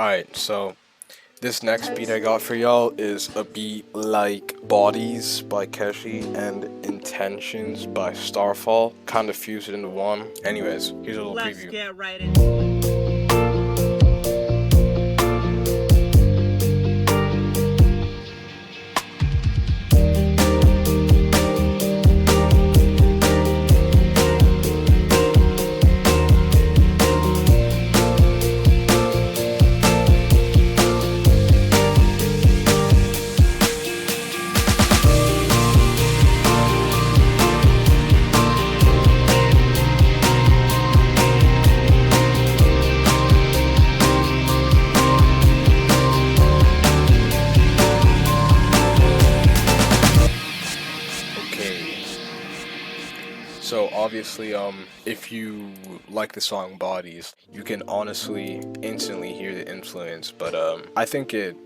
Alright, so this next beat I got for y'all is a beat like Bodies by Keshi and Intentions by Starfall. Kind of fused it into one. Anyways, here's a little Let's preview. get right into Okay. So obviously, if you like the song Bodies, you can honestly instantly hear the influence, but I think it,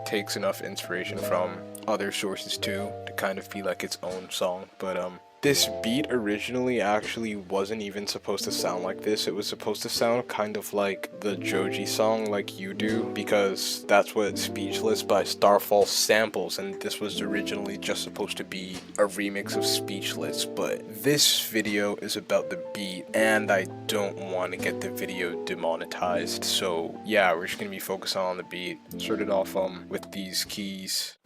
takes enough inspiration from other sources too to kind of be like its own song. But this beat originally actually wasn't even supposed to sound like this. It was supposed to sound kind of like the Joji song Like You Do, because that's what Speechless by Starfall samples, and this was originally just supposed to be a remix of Speechless. But this video is about the beat, and I don't want to get the video demonetized, so yeah, we're just gonna be focusing on the beat. Started off with these keys.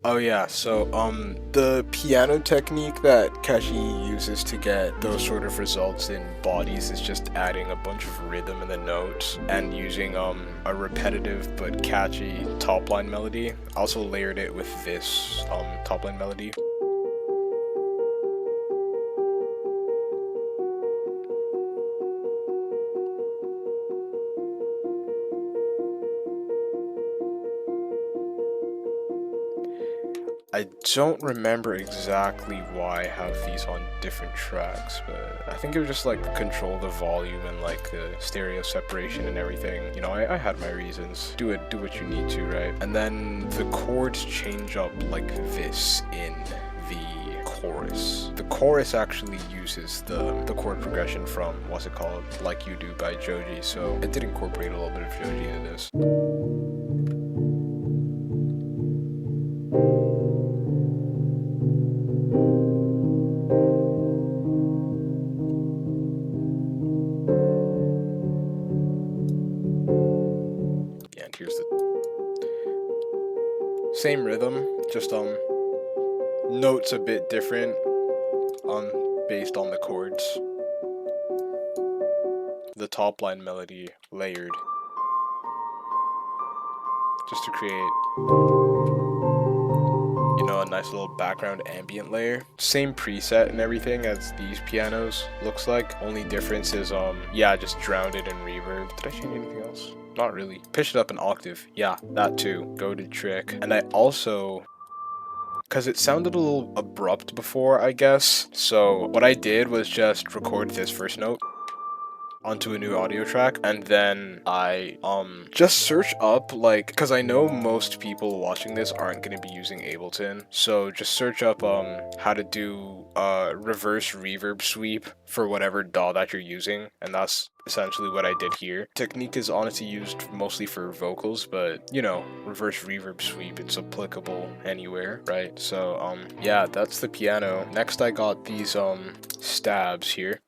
Oh yeah, so the piano technique that Keshi uses to get those sort of results in Bodies is just adding a bunch of rhythm in the notes and using a repetitive but catchy top line melody. Also layered it with this top line melody. I don't remember exactly why I have these on different tracks, but I think it was just like control the volume and like the stereo separation and everything. You know, I had my reasons. Do what you need to, right? And then the chords change up like this in the chorus. The chorus actually uses the chord progression from, what's it called, Like You Do by Joji, so it did incorporate a little bit of Joji into this. And here's the same rhythm, just notes a bit different based on the chords. The top line melody layered just to create, a nice little background ambient layer. Same preset and everything as these pianos looks like. Only difference is just drowned it in reverb. Did I change anything else? Not really. Pitch it up an octave. Yeah, that too. Goated trick. And I also, because it sounded a little abrupt before, I guess. So what I did was just record this first note onto a new audio track, and then I just search up, like, because I know most people watching this aren't going to be using Ableton, so just search up how to do reverse reverb sweep for whatever DAW that you're using, and that's essentially what I did here. Technique is honestly used mostly for vocals, but reverse reverb sweep, it's applicable anywhere, right? So yeah, that's the piano. Next I got these stabs here.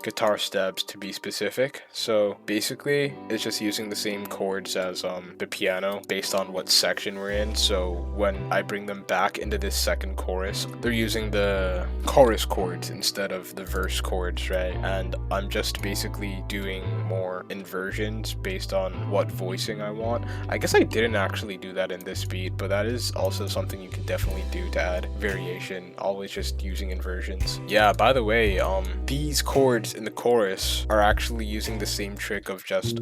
Guitar stabs to be specific. So basically it's just using the same chords as the piano based on what section we're in. So when I bring them back into this second chorus, they're using the chorus chords instead of the verse chords, right? And I'm just basically doing more inversions based on what voicing I want. I guess I didn't actually do that in this beat, but that is also something you can definitely do to add variation, always just using inversions. Yeah, by the way, these chords in the chorus are actually using the same trick of just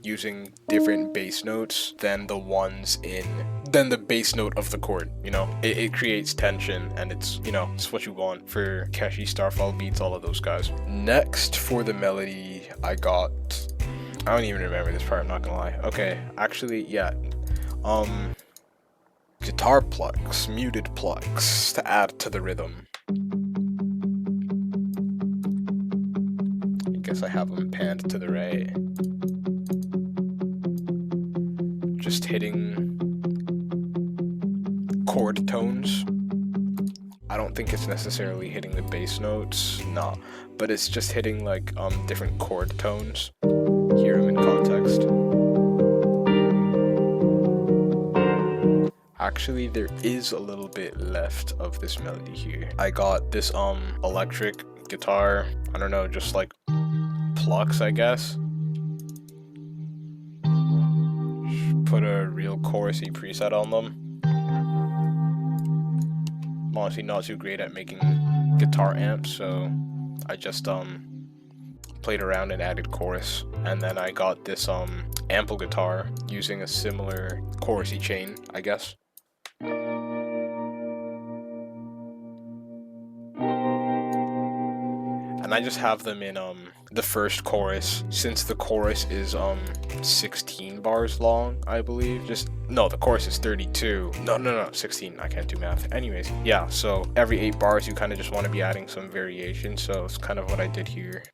using different bass notes than the bass note of the chord, you know? It creates tension, and it's, you know, it's what you want for Keshi, Starfall beats, all of those guys. Next for the melody, I don't even remember this part, I'm not gonna lie. Okay, actually, yeah. Guitar plucks, muted plucks to add to the rhythm. I guess I have them panned to the right. Just hitting chord tones. I don't think it's necessarily hitting the bass notes, no, but it's just hitting like different chord tones. Hear them in context. Actually, there is a little bit left of this melody here. I got this electric guitar, I don't know, just like plucks, I guess. Put a real chorusy preset on them. I'm honestly not too great at making guitar amps, so I just played around and added chorus. And then I got this ample guitar using a similar chorusy chain, I guess. And I just have them in the first chorus, since the chorus is 16 bars long, I believe. No, the chorus is 32. No, 16. I can't do math. Anyways, yeah, so every 8 bars you kind of just want to be adding some variation, so it's kind of what I did here.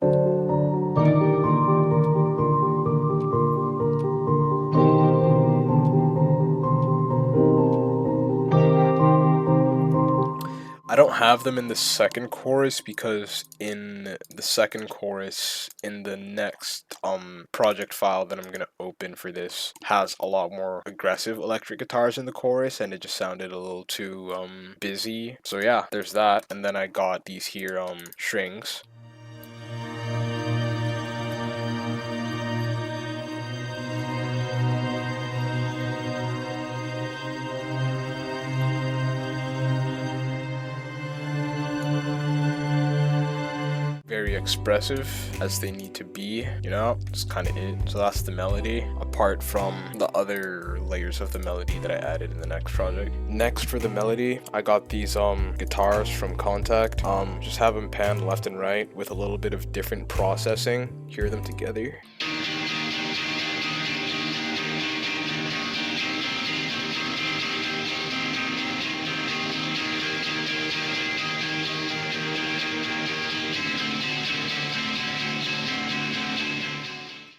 I don't have them in the second chorus because in the second chorus in the next project file that I'm gonna open for this has a lot more aggressive electric guitars in the chorus, and it just sounded a little too busy. So yeah, there's that. And then I got these here strings. Very expressive as they need to be, you know, that's kind of it. So that's the melody, apart from the other layers of the melody that I added in the next project. Next for the melody, I got these guitars from Contact. Just have them panned left and right with a little bit of different processing. Hear them together.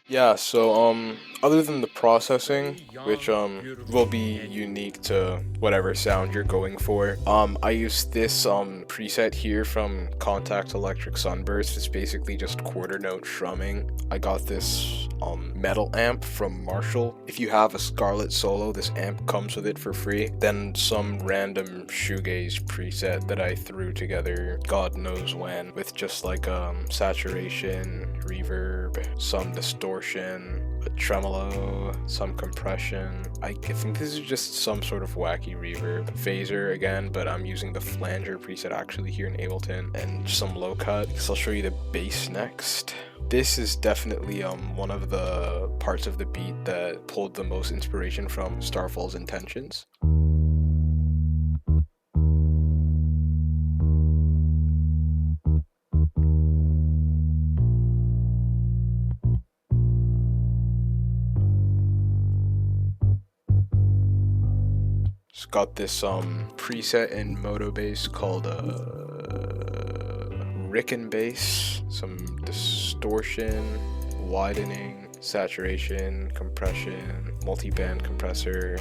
Yeah, so other than the processing, which will be unique to whatever sound you're going for, I use this preset here from Contact Electric Sunburst. It's basically just quarter note strumming. I got this metal amp from Marshall. If you have a Scarlett Solo, this amp comes with it for free. Then some random shoegaze preset that I threw together God knows when, with just like saturation, reverb, some distortion, a tremolo, some compression. I think this is just some sort of wacky reverb. Phaser again, but I'm using the flanger preset actually here in Ableton, and some low cut. So I'll show you the bass next. This is definitely one of the parts of the beat that pulled the most inspiration from Starfall's Intentions. Just got this preset in Moto Bass called Ricken Bass, some distortion, widening, saturation, compression, multi-band compressor,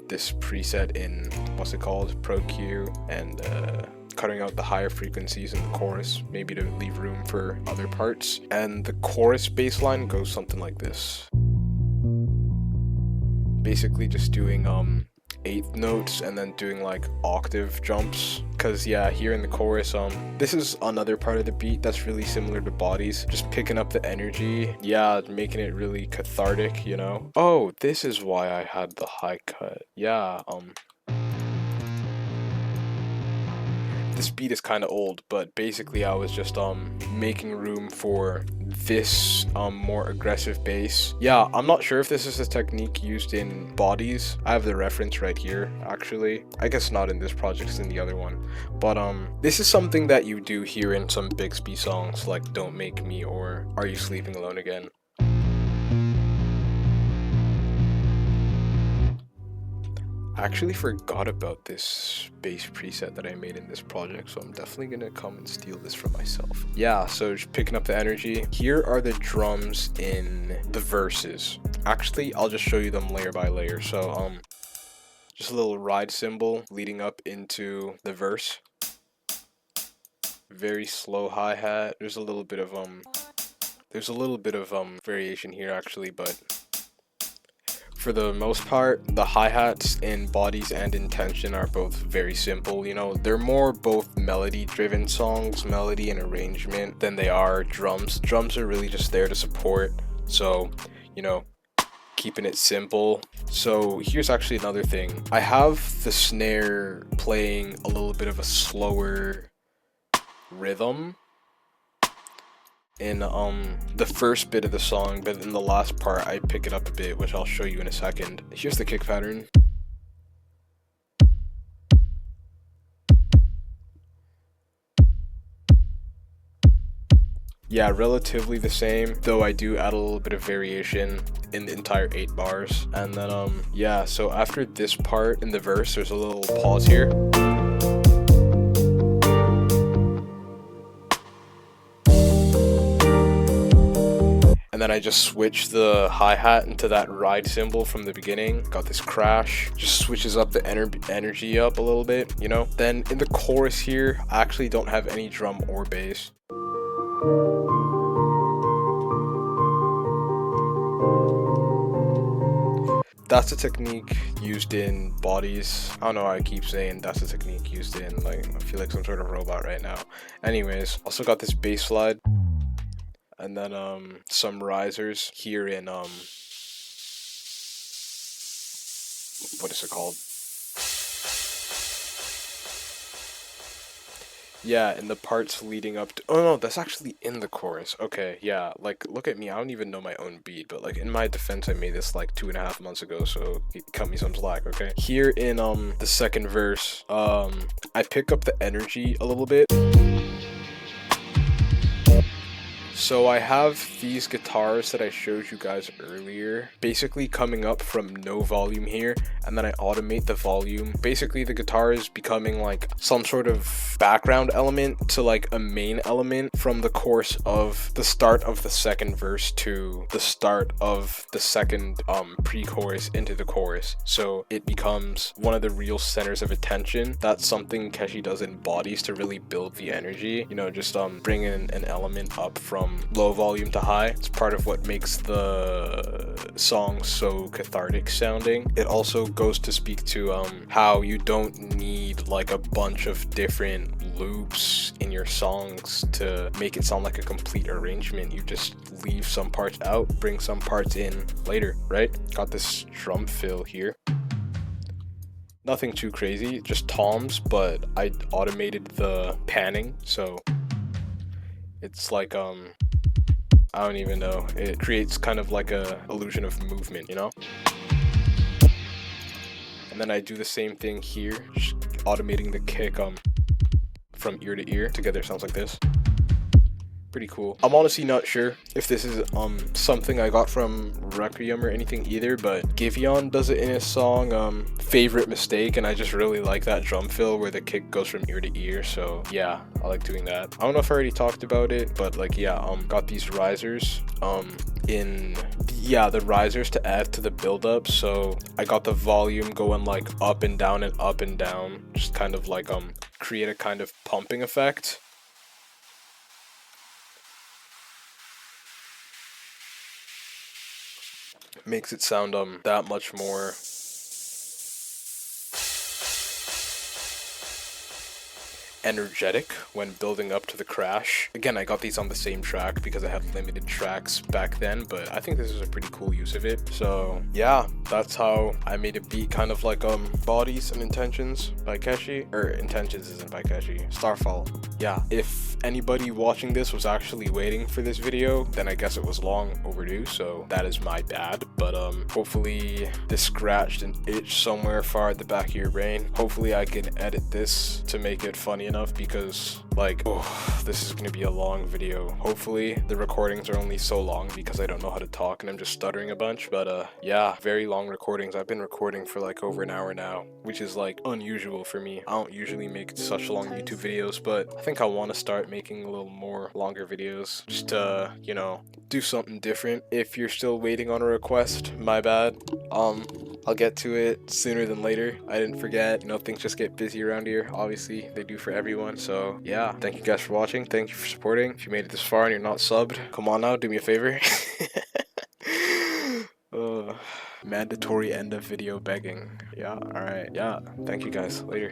this preset in, what's it called, Pro Q, and cutting out the higher frequencies in the chorus, maybe to leave room for other parts. And the chorus bass line goes something like this. Basically just doing eighth notes and then doing like octave jumps, because yeah, here in the chorus this is another part of the beat that's really similar to Bodies, just picking up the energy, yeah, making it really cathartic, you know. Oh, this is why I had the high cut. Yeah, this beat is kind of old, but basically I was just making room for this more aggressive bass. Yeah, I'm not sure if this is a technique used in bodies. I have the reference right here, actually. I guess not in this project, it's in the other one. But this is something that you do hear in some Bixby songs like Don't Make Me or Are You Sleeping Alone Again. I actually forgot about this bass preset that I made in this project, so I'm definitely gonna come and steal this for myself. Yeah, so just picking up the energy. Here are the drums in the verses. Actually, I'll just show you them layer by layer. So just a little ride cymbal leading up into the verse. Very slow hi-hat. There's a little bit of variation here actually, but for the most part, the hi-hats in Bodies and Intention are both very simple. You know, they're more both melody-driven songs, melody and arrangement, than they are drums. Drums are really just there to support, so, you know, keeping it simple. So here's actually another thing. I have the snare playing a little bit of a slower rhythm in the first bit of the song, but in the last part I pick it up a bit, which I'll show you in a second. Here's the kick pattern. Yeah, relatively the same, though I do add a little bit of variation in the entire 8 bars. And then yeah, so after this part in the verse, there's a little pause here. And then I just switch the hi-hat into that ride cymbal from the beginning. Got this crash, just switches up the energy up a little bit, you know? Then in the chorus here, I actually don't have any drum or bass. That's a technique used in Bodies. I don't know why I keep saying that's a technique used in, like, I feel like some sort of robot right now. Anyways, also got this bass slide. And then some risers here in what is it called? Yeah, in the parts leading up to, oh no, that's actually in the chorus. Okay, yeah, like, look at me, I don't even know my own beat, but like, in my defense, I made this like 2.5 months ago, so cut me some slack, okay? Here in the second verse, I pick up the energy a little bit. So I have these guitars that I showed you guys earlier, basically coming up from no volume here, and then I automate the volume. Basically the guitar is becoming like some sort of background element to like a main element from the course of the start of the second verse to the start of the second pre-chorus into the chorus. So it becomes one of the real centers of attention. That's something Keshi does in Bodies to really build the energy, you know, just bring in an element up from low volume to high. It's part of what makes the song so cathartic sounding. It also goes to speak to how you don't need like a bunch of different loops in your songs to make it sound like a complete arrangement. You just leave some parts out, bring some parts in later, right? Got this drum fill here. Nothing too crazy, just toms, but I automated the panning, so it's like I don't even know, it creates kind of like a illusion of movement, you know? And then I do the same thing here, just automating the kick from ear to ear. Together sounds like this. Pretty cool. I'm honestly not sure if this is something I got from Requiem or anything either, but Giveon does it in his song Favorite Mistake, and I just really like that drum fill where the kick goes from ear to ear. So yeah, I like doing that. I don't know if I already talked about it, but like yeah, got these risers the risers to add to the build up. So I got the volume going like up and down and up and down, just kind of like create a kind of pumping effect. Makes it sound that much more energetic when building up to the crash. Again, I got these on the same track because I had limited tracks back then, but I think this is a pretty cool use of it. So yeah, that's how I made a beat, kind of like Bodies and Intentions by Keshi, or Intentions isn't by Keshi, Starfall. Yeah, if anybody watching this was actually waiting for this video, then I guess it was long overdue, so that is my bad. But hopefully this scratched an itch somewhere far at the back of your brain. Hopefully I can edit this to make it funny enough, because like, oh, this is gonna be a long video. Hopefully the recordings are only so long because I don't know how to talk and I'm just stuttering a bunch. But yeah, very long recordings. I've been recording for like over an hour now, which is like unusual for me. I don't usually make such long YouTube videos, but I think I want to start making a little more longer videos, just to, you know, do something different. If you're still waiting on a request, my bad. I'll get to it sooner than later. I didn't forget, you know, things just get busy around here. Obviously, they do for everyone. So yeah, thank you guys for watching. Thank you for supporting. If you made it this far and you're not subbed, come on now, do me a favor. Mandatory end of video begging. Yeah, alright. Yeah, thank you guys. Later.